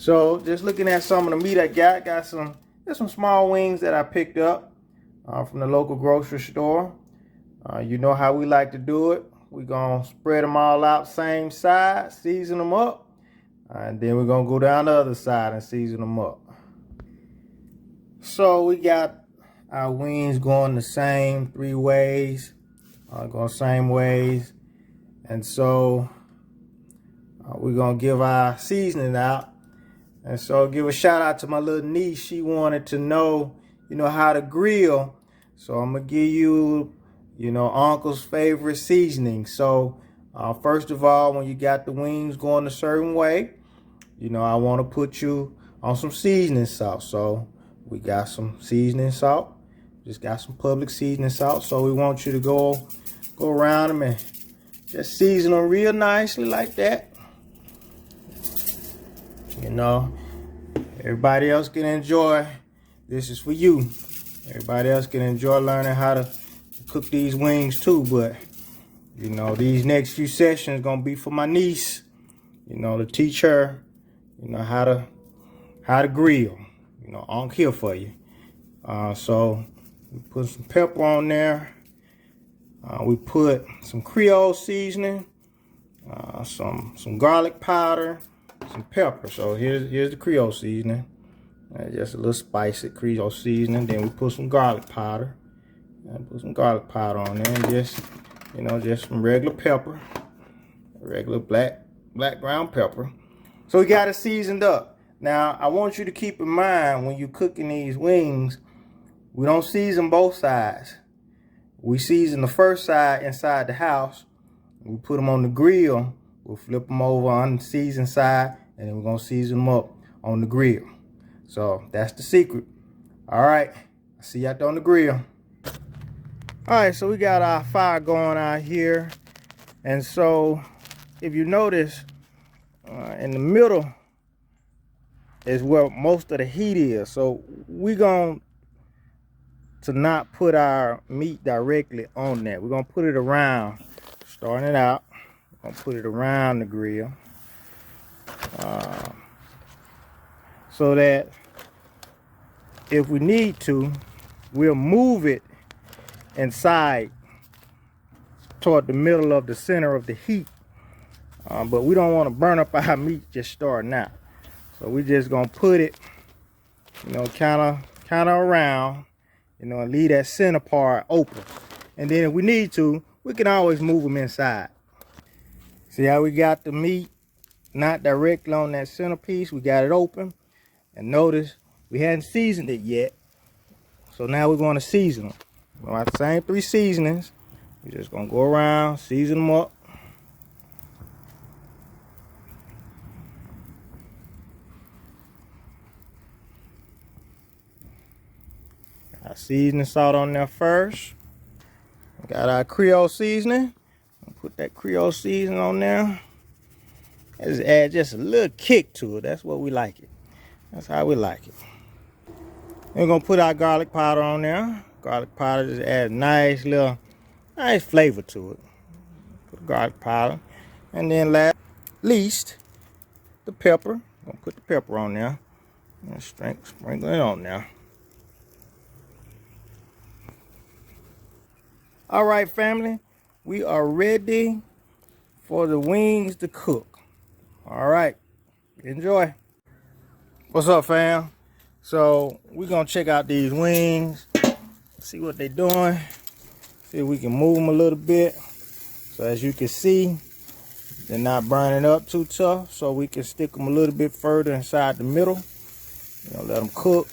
So just looking at some of the meat I got some, there's some small wings that I picked up from the local grocery store. You know how we like to do it. We're going to spread them all out same side, season them up, and then we're going to go down the other side and season them up. So we got our wings going the same 3 ways, going same ways. And so we're going to give our seasoning out. And so give a shout out to my little niece. She wanted to know, how to grill. So I'm going to give you, Uncle's favorite seasoning. So first of all, when you got the wings going a certain way, I want to put you on some seasoning salt. So we got some seasoning salt. Just got some Publix seasoning salt. So we want you to go around them and just season them real nicely like that. Everybody else can enjoy. This is for you. Everybody else can enjoy learning how to cook these wings too. But, these next few sessions gonna be for my niece, to teach her, how to grill. I'm here for you. So we put some pepper on there. We put some Creole seasoning, some garlic powder, some pepper. So here's the Creole seasoning. Just a little spicy Creole seasoning. Then we put some garlic powder. Put some garlic powder on there, and just some regular pepper, regular black ground pepper. So we got it seasoned up. Now I want you to keep in mind when you're cooking these wings, we don't season both sides. We season the first side inside the house. We put them on the grill. We'll flip them over on the seasoned side, and then we're gonna season them up on the grill. So that's the secret. All right, I'll see you out there on the grill. All right, so we got our fire going out here. And so if you notice, in the middle is where most of the heat is. So we're going to not put our meat directly on that. We're going to put it around, starting it out. We're going to put it around the grill. So that if we need to, we'll move it inside toward the middle of the center of the heat. But we don't want to burn up our meat just starting out. So we just gonna put it, kind of around, and leave that center part open. And then if we need to, we can always move them inside. See how we got the meat not directly on that centerpiece? We got it open. And notice we hadn't seasoned it yet. So now we're going to season them. We got the same 3 seasonings. We're just gonna go around, season them up. Our seasoning salt on there first. We got our Creole seasoning. Put that Creole seasoning on there. Just add just a little kick to it. That's what we like it. That's how we like it. We're gonna put our garlic powder on there. Garlic powder just adds nice flavor to it. Put garlic powder. And then last least, the pepper. I'm gonna put the pepper on there. And sprinkle it on there. All right, family, we are ready for the wings to cook. All right, enjoy. What's up, fam? So we're gonna check out these wings, see what they're doing, see if we can move them a little bit. So as you can see, they're not burning up too tough, so we can stick them a little bit further inside the middle. Let them cook,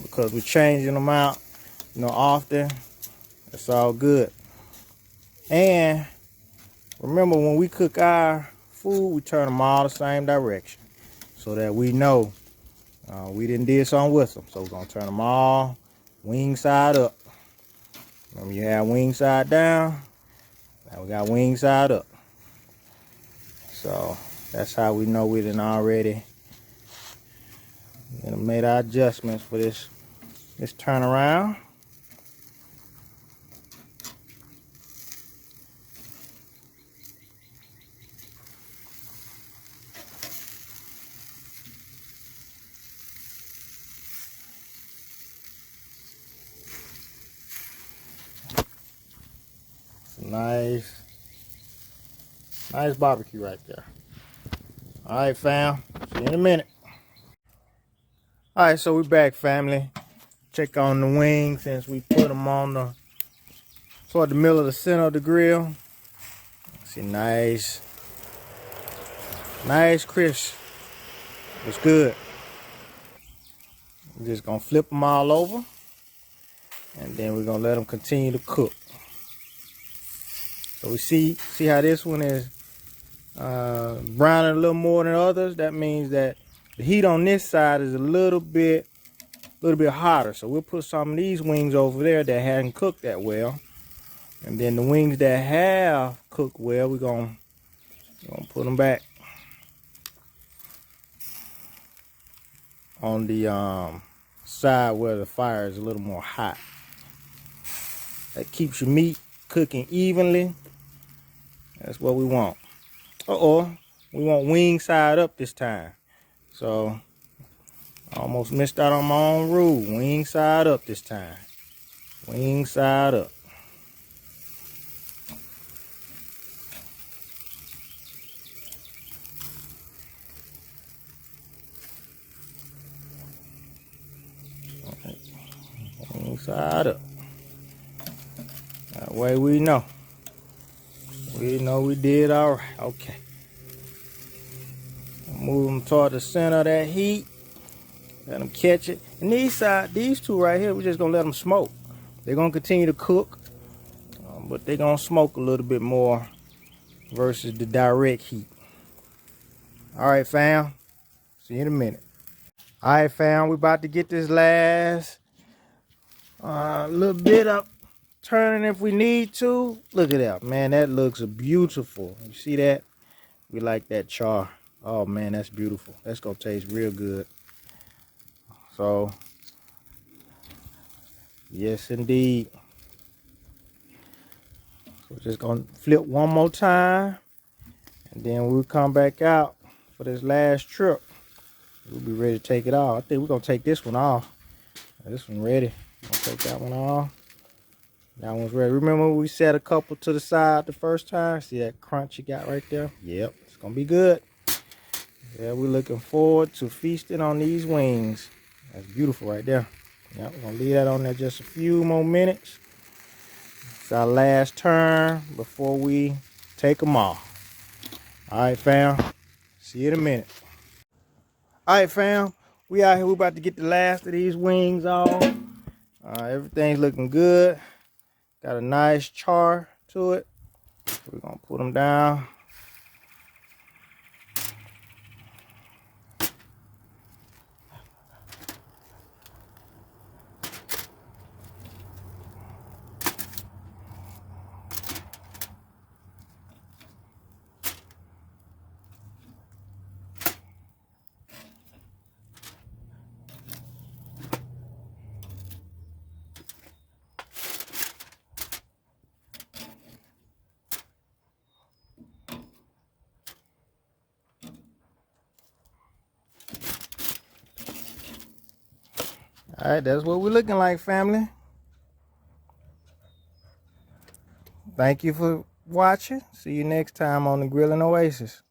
because we're changing them out often. It's all good. And remember, when we cook our food, we turn them all the same direction so that we know we didn't did something with them. So we're gonna turn them all wing side up. Remember, you have wing side down. Now we got wing side up. So that's how we know we done already made our adjustments for this turnaround. Nice barbecue right there. All right, fam. See you in a minute. All right, so we're back, family. Check on the wings since we put them on toward the middle of the center of the grill. See, nice crisp. It's good. We're just gonna flip them all over, and then we're gonna let them continue to cook. So we see how this one is browning a little more than others. That means that the heat on this side is a little bit hotter. So we'll put some of these wings over there that hadn't cooked that well, and then the wings that have cooked well, we're gonna put them back on the side where the fire is a little more hot. That keeps your meat cooking evenly. That's what we want. We want wing side up this time. So I almost missed out on my own rule. Wing side up this time. Wing side up. Wing side up. That way we know. We know we did all right. Okay. Move them toward the center of that heat. Let them catch it. And these two right here, we're just gonna let them smoke. They're gonna continue to cook, but they're gonna smoke a little bit more versus the direct heat. All right, fam. See you in a minute. All right, fam. We're about to get this last little bit up, turning if we need to. Look at that, man. That looks beautiful. You see that? We like that char. Oh man, that's beautiful. That's gonna taste real good. So yes indeed. So we're just gonna flip one more time, and then we'll come back out for this last trip. We'll be ready to take it off. I think we're gonna take this one off. This one ready. I'll take that one off. That one's ready. Remember we set a couple to the side the first time? See that crunch you got right there? Yep, it's gonna be good. Yeah, we're looking forward to feasting on these wings. That's beautiful right there. Yep, we're gonna leave that on there just a few more minutes. It's our last turn before we take them off. All right, fam. See you in a minute. All right, fam. We out here. We're about to get the last of these wings off. Everything's looking good. Got a nice char to it. We're gonna put them down. All right, that's what we're looking like, family. Thank you for watching. See you next time on the Grilling Oasis.